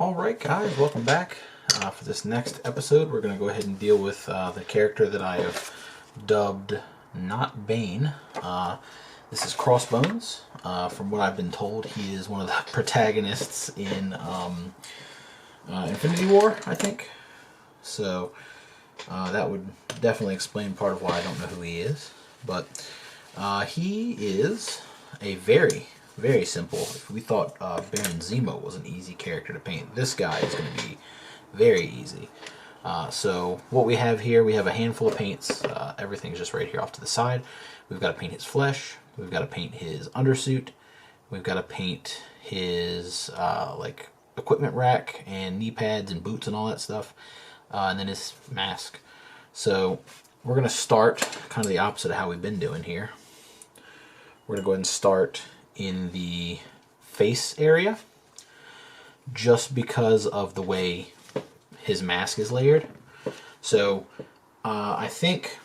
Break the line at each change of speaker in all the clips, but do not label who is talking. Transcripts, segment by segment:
Alright guys, welcome back. For this next episode we're going to go ahead and deal with the character that I have dubbed Not Bane. This is Crossbones. From what I've been told, he is one of the protagonists in Infinity War, I think. So that would definitely explain part of why I don't know who he is. But he is a very simple. If we thought Baron Zemo was an easy character to paint, this guy is going to be very easy. So what we have here, we have a handful of paints. Everything's just right here off to the side. We've got to paint his flesh. We've got to paint his undersuit. We've got to paint his like equipment rack and knee pads and boots and all that stuff. And then his mask. So we're going to start kind of the opposite of how we've been doing here. We're going to go ahead and start in the face area, just because of the way his mask is layered. So I think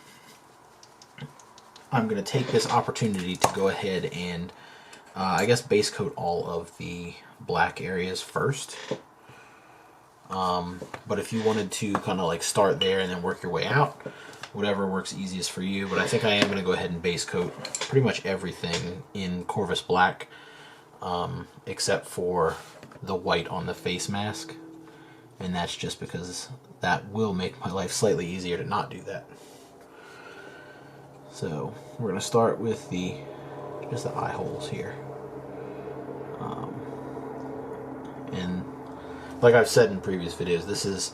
I'm going to take this opportunity to go ahead and I guess base coat all of the black areas first. But if you wanted to kind of like start there and then work your way out, whatever works easiest for you. But I think I am going to go ahead and base coat pretty much everything in Corvus Black, except for the white on the face mask. And that's just because that will make my life slightly easier to not do that. So we're going to start with just the eye holes here. And like I've said in previous videos, this is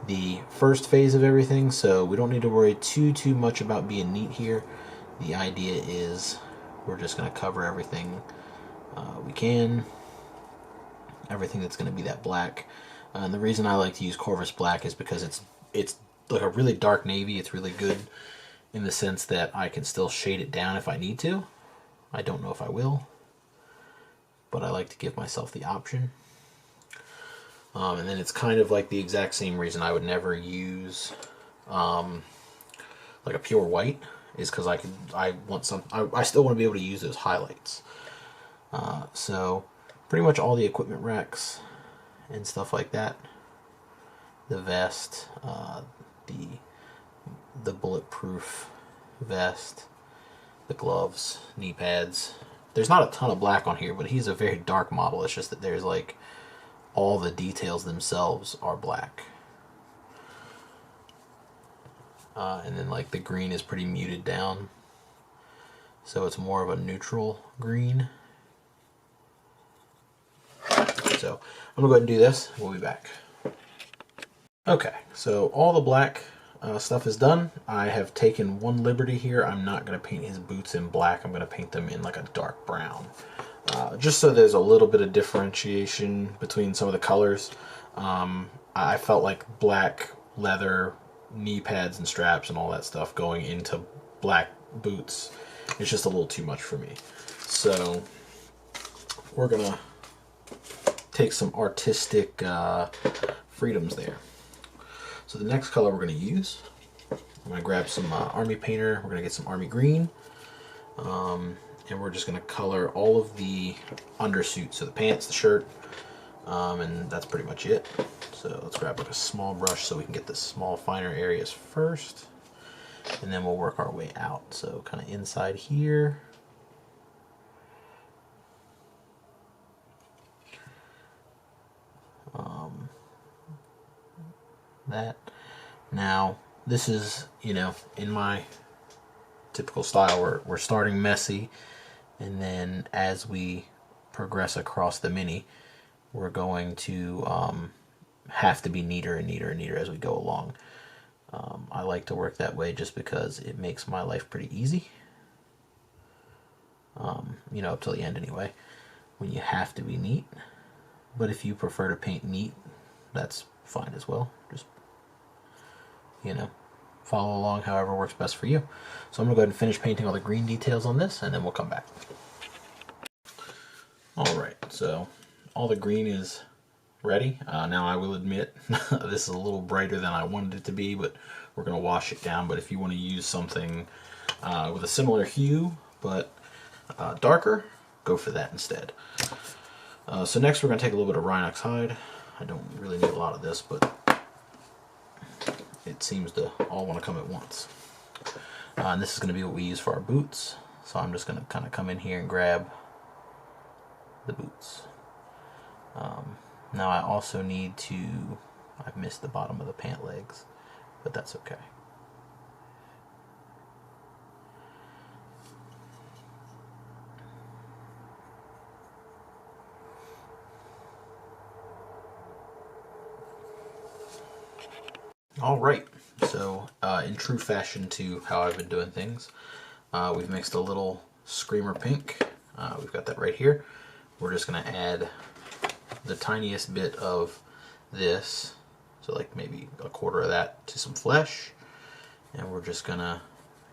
the first phase of everything, so we don't need to worry too much about being neat here. The idea is we're just going to cover everything we can, everything that's going to be that black. And the reason I like to use Corvus Black is because it's like a really dark navy. It's really good in the sense that I can still shade it down if I need to. I don't know if I will, but I like to give myself the option. And then it's kind of like the exact same reason I would never use like a pure white, is because I still want to be able to use those highlights. So pretty much all the equipment racks and stuff like that, the vest, the bulletproof vest, the gloves, knee pads. There's not a ton of black on here, but he's a very dark model. It's just that there's like all the details themselves are black. And then like the green is pretty muted down, so it's more of a neutral green. So I'm gonna go ahead and do this. We'll be back. Okay, so all the black stuff is done. I have taken one liberty here. I'm not gonna paint his boots in black. I'm gonna paint them in like a dark brown. Just so there's a little bit of differentiation between some of the colors. I felt like black leather knee pads and straps and all that stuff going into black boots, it's just a little too much for me. So we're gonna take some artistic freedoms there. So the next color we're gonna use, I'm gonna grab some army painter. We're gonna get some army green. And we're just going to color all of the undersuit, so the pants, the shirt, and that's pretty much it. So let's grab like a small brush so we can get the small finer areas first, and then we'll work our way out. So kind of inside here. That. Now this is, you know, in my typical style, we're starting messy. And then as we progress across the mini, we're going to have to be neater and neater and neater as we go along. I like to work that way just because it makes my life pretty easy. You know, up till the end anyway, when you have to be neat. But if you prefer to paint neat, that's fine as well. Just, you know, follow along however works best for you. So I'm going to go ahead and finish painting all the green details on this, and then we'll come back. Alright, so all the green is ready. Now I will admit this is a little brighter than I wanted it to be, but we're going to wash it down. But if you want to use something with a similar hue but darker, go for that instead. So next we're going to take a little bit of Rhinox hide. I don't really need a lot of this, but it seems to all want to come at once. And this is going to be what we use for our boots. So I'm just going to kind of come in here and grab the boots. Now I also need to, I've missed the bottom of the pant legs, but that's okay. Alright, so in true fashion to how I've been doing things, we've mixed a little Screamer Pink. We've got that right here. We're just going to add the tiniest bit of this, so like maybe a quarter of that, to some flesh. And we're just going to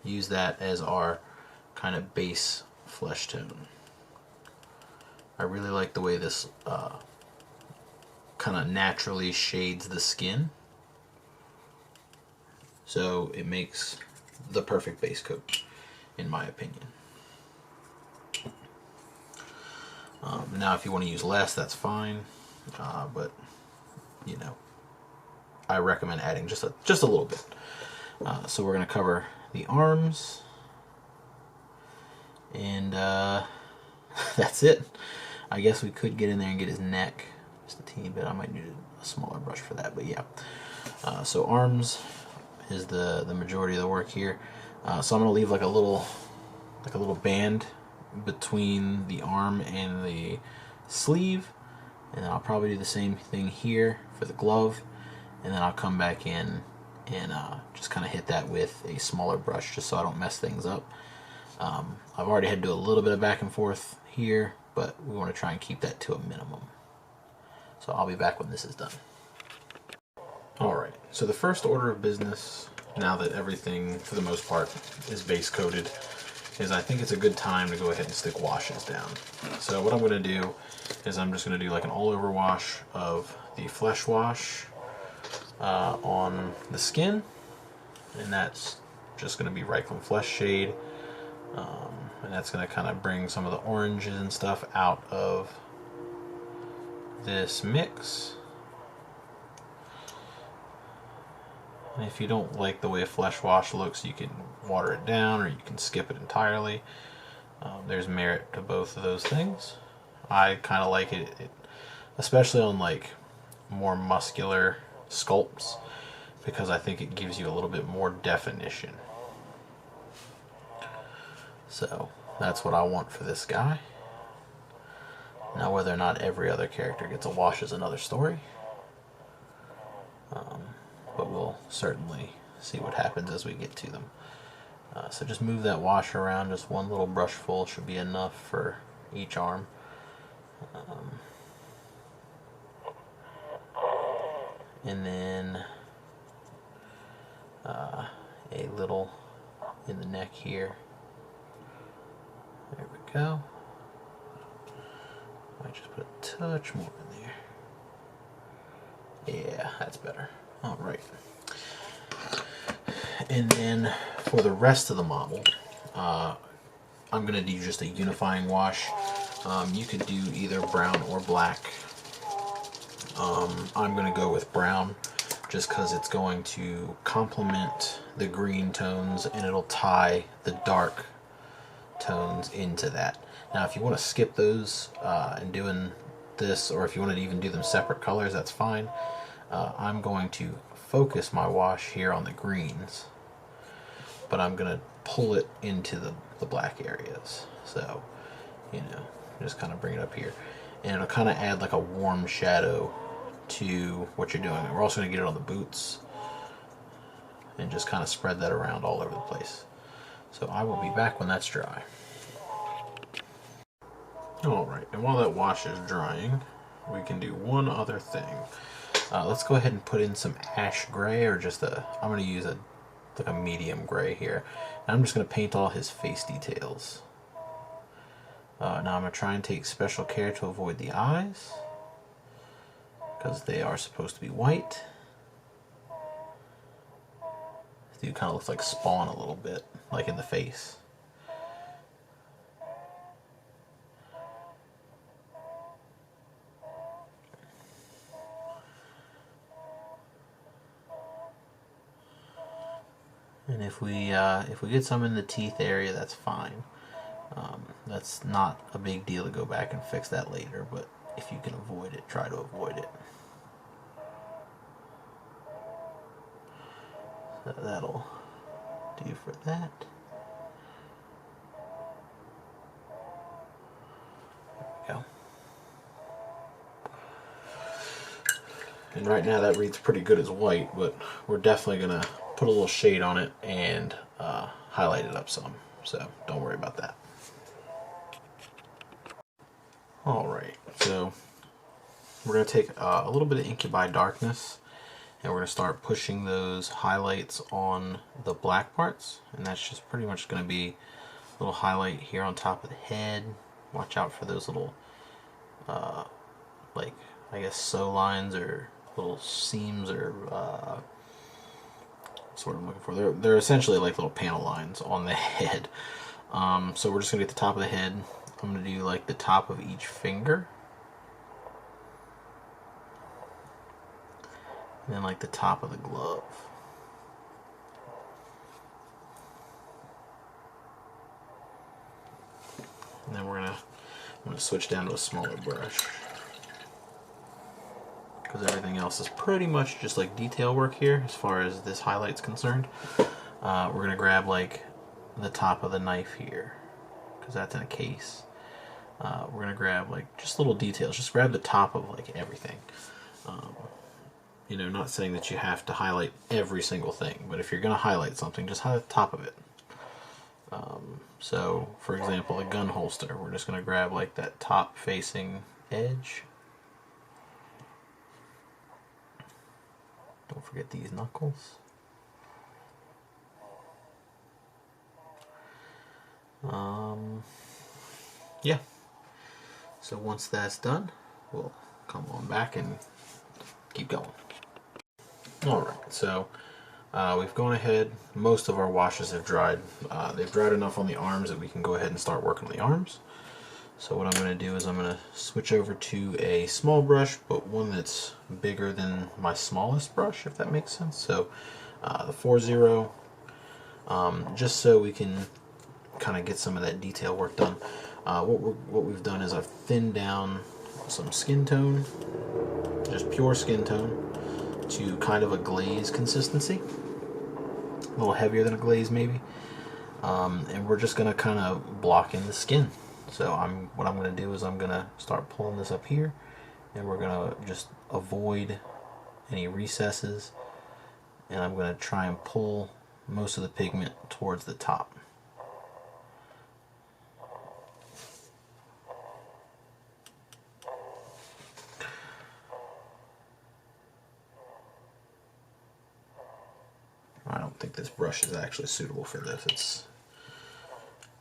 use that as our kind of base flesh tone. I really like the way this kind of naturally shades the skin. So it makes the perfect base coat, in my opinion. Now if you want to use less, that's fine, but you know, I recommend adding just a little bit. So we're going to cover the arms, and that's it. I guess we could get in there and get his neck just a teeny bit. I might need a smaller brush for that, but yeah. So arms is the majority of the work here. So I'm going to leave like a little band between the arm and the sleeve, and then I'll probably do the same thing here for the glove, and then I'll come back in and just kind of hit that with a smaller brush just so I don't mess things up. I've already had to do a little bit of back and forth here, but we want to try and keep that to a minimum. So I'll be back when this is done. Alright, so the first order of business, now that everything for the most part is base coated, is I think it's a good time to go ahead and stick washes down. So what I'm going to do is I'm just going to do like an all over wash of the flesh wash on the skin, and that's just going to be Reichland Flesh Shade, and that's going to kind of bring some of the oranges and stuff out of this mix. And if you don't like the way a flesh wash looks, you can water it down or you can skip it entirely. There's merit to both of those things. I kind of like it, especially on like more muscular sculpts, because I think it gives you a little bit more definition. So that's what I want for this guy. Now whether or not every other character gets a wash is another story. But we'll certainly see what happens as we get to them. So just move that wash around, just one little brush full should be enough for each arm. And then a little in the neck here. There we go. Might just put a touch more in there. Yeah, that's better. Alright. And then for the rest of the model, I'm going to do just a unifying wash. You could do either brown or black. I'm going to go with brown just because it's going to complement the green tones and it'll tie the dark tones into that. Now if you want to skip those and doing this, or if you want to even do them separate colors, that's fine. I'm going to focus my wash here on the greens, but I'm going to pull it into the black areas. So, you know, just kind of bring it up here. And it'll kind of add like a warm shadow to what you're doing. We're also going to get it on the boots and just kind of spread that around all over the place. So I will be back when that's dry. Alright, and while that wash is drying, we can do one other thing. Let's go ahead and put in some ash gray, or just I'm going to use like a medium gray here. And I'm just going to paint all his face details. Now I'm going to try and take special care to avoid the eyes, because they are supposed to be white. This dude kind of looks like Spawn a little bit, like in the face. And if we get some in the teeth area, that's fine. That's not a big deal to go back and fix that later, but if you can avoid it, try to avoid it. So that'll do for that. There we go. And right now that reads pretty good as white, but we're definitely going to put a little shade on it and highlight it up some. So don't worry about that. Alright, so we're going to take a little bit of Incubi Darkness, and we're going to start pushing those highlights on the black parts. And that's just pretty much going to be a little highlight here on top of the head. Watch out for those little, like, I guess sew lines or little seams, or that's what I'm looking for. They're essentially like little panel lines on the head. So we're just going to get the top of the head. I'm going to do like the top of each finger. And then like the top of the glove. And then I'm gonna switch down to a smaller brush, because everything else is pretty much just like detail work here as far as this highlight's concerned. We're gonna grab like the top of the knife here, because that's in a case. We're gonna grab like just little details. Just grab the top of like everything. You know, not saying that you have to highlight every single thing, but if you're going to highlight something, just highlight the top of it. So, for example, a gun holster, we're just going to grab like that top facing edge. Don't forget these knuckles. Yeah. So once that's done, we'll come on back and keep going. Alright, so we've gone ahead, most of our washes have dried. They've dried enough on the arms that we can go ahead and start working on the arms. So what I'm going to do is I'm going to switch over to a small brush, but one that's bigger than my smallest brush, if that makes sense. So the 4-0, just so we can kind of get some of that detail work done. What we've done is I've thinned down some skin tone, just pure skin tone, to kind of a glaze consistency, a little heavier than a glaze maybe, and we're just going to kind of block in the skin. So what I'm going to do is I'm going to start pulling this up here, and we're going to just avoid any recesses, and I'm going to try and pull most of the pigment towards the top. I don't think this brush is actually suitable for this.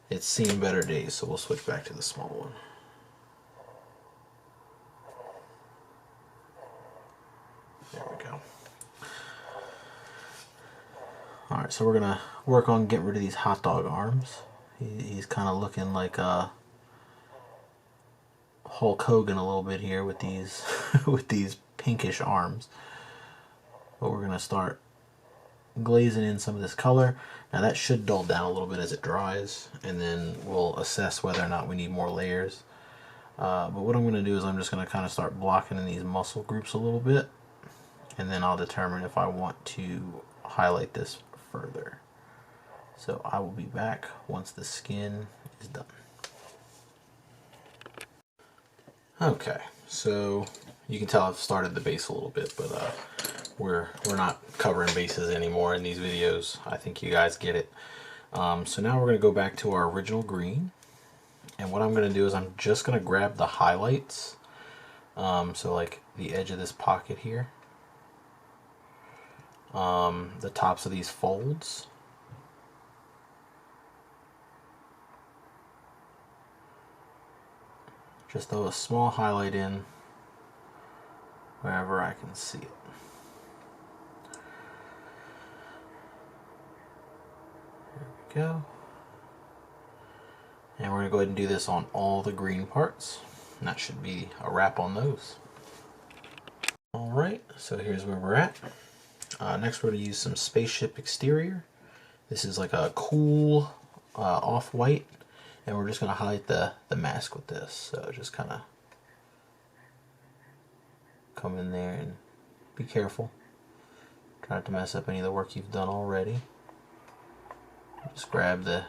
It's seen better days, so we'll switch back to the small one. There we go. Alright, so we're going to work on getting rid of these hot dog arms. He's kind of looking like Hulk Hogan a little bit here with these with these pinkish arms. But we're going to start glazing in some of this color. Now that should dull down a little bit as it dries, and then we'll assess whether or not we need more layers. But what I'm going to do is I'm just going to kind of start blocking in these muscle groups a little bit, and then I'll determine if I want to highlight this further. So I will be back once the skin is done. Okay, so you can tell I've started the base a little bit, but we're not covering bases anymore in these videos. I think you guys get it. So now we're going to go back to our original green, and what I'm going to do is I'm just going to grab the highlights, so like the edge of this pocket here, the tops of these folds, just throw a small highlight in wherever I can see it. Go. And we're going to go ahead and do this on all the green parts, and that should be a wrap on those. Alright, so here's where we're at. Next we're going to use some spaceship exterior, This is like a cool off-white, and we're just going to highlight the mask with this. So just kind of come in there and be careful. Try not to mess up any of the work you've done already. Just grab the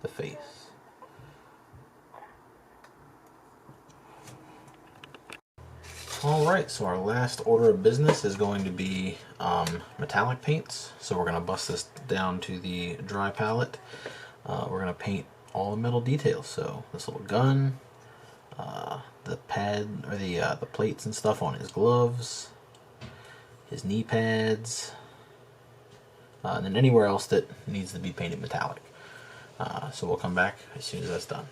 face. Alright, so our last order of business is going to be metallic paints. So we're going to bust this down to the dry palette. We're going to paint all the metal details. So this little gun, the pad, or the plates and stuff on his gloves, his knee pads, and then anywhere else that needs to be painted metallic. So we'll come back as soon as that's done.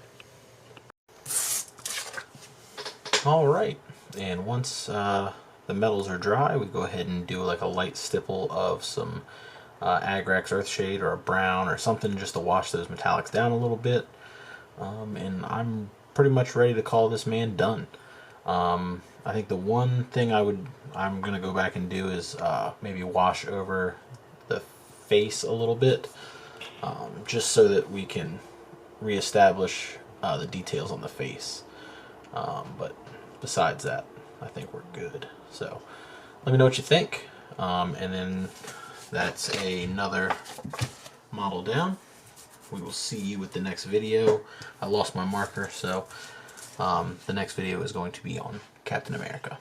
Alright, and once the metals are dry, we go ahead and do like a light stipple of some Agrax Earthshade or a brown or something just to wash those metallics down a little bit. And I'm pretty much ready to call this man done. I think the one thing I'm gonna go back and do is maybe wash over the face a little bit, just so that we can reestablish the details on the face. But besides that, I think we're good. So let me know what you think, and then that's another model down. We will see you with the next video. I lost my marker, so the next video is going to be on Captain America.